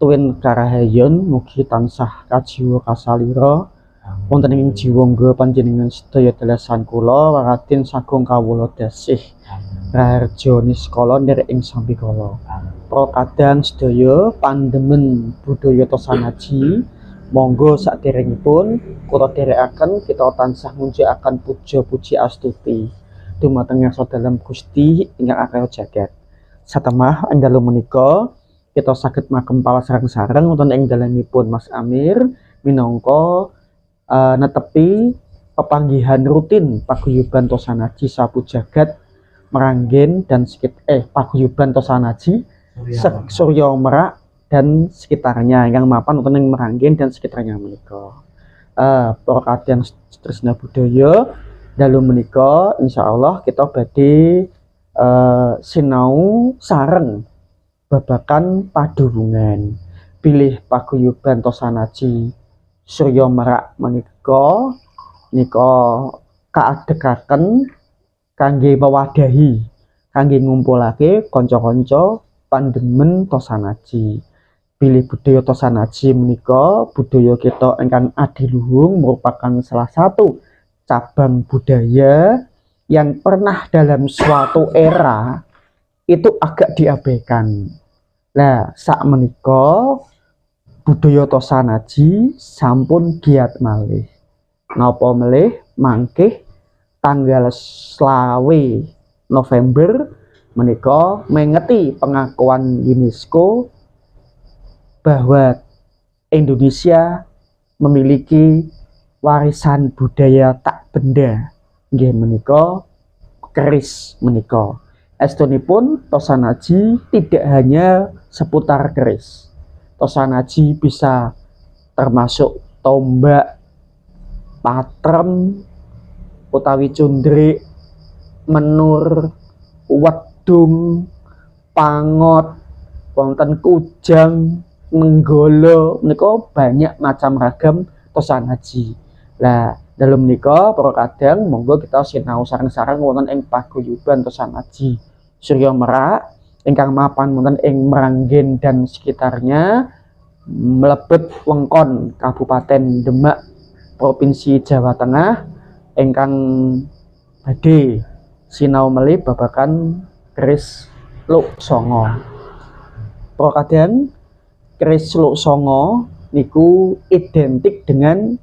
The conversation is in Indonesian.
tuwin karahayon mugi tansah kajiwa kasalira wonten ing jiwangga panjenengan sedaya dalasan kula waratin sagung kawula dasih raharja niskala nderek ing sambikala. Para kadang sedaya pandemen budaya tosanaji monggo saderengipun kula dherekaken kita tansah munjikaken puja puji astuti dumateng Yasa Dalem Gusti ingkang akeh jagat. Satemah ing dalu menika kita saged magem pawasareng-sareng wonten ing dalemipun Mas Amir minangka netepi pepanggihan rutin paguyuban tosanaji sapu jagat Meranggen dan paguyuban tosanaji Surya Merak dan sekitarnya yang mapan wonten ing Meranggen dan sekitarnya menika. Para kadang tresna budaya dalu menika insyaallah kita badhe sinau sareng babakan padhurungan pilih paguyuban tosanaji Surya Merak menika kaadegaken kangge mewadahi kangge ngumpulake kanca-kanca pandemen tosanaji. Pilih budaya tosanaji menika budaya kita ingkang adiluhung merupakan salah satu cabang budaya yang pernah dalam suatu era itu agak diabaikan. Nah, sak menika budaya tosanaji sampun giat malih. Napa melih mangkih tanggal 20 November menika mengeti pengakuan UNESCO bahwa Indonesia memiliki warisan budaya tak benda nggih menika keris menika. Estunipun tosanaji tidak hanya seputar keris. Tosanaji bisa termasuk tombak, patrem, utawi cundrik, menur, wedung, pangot, wonten kujang, menggolo, menika banyak macam ragam tosanaji. Lah, dalam menika para kadang monggo kita sinau sareng-sareng wonten ing paguyuban tosanaji Surya Merak ingkang mapan wonten ing Meranggen dan sekitarnya mlebet wengkon Kabupaten Demak Provinsi Jawa Tengah ingkang badhe sinau melih babakan keris Luk Songo. Para kadang keris Luk Songo niku identik dengan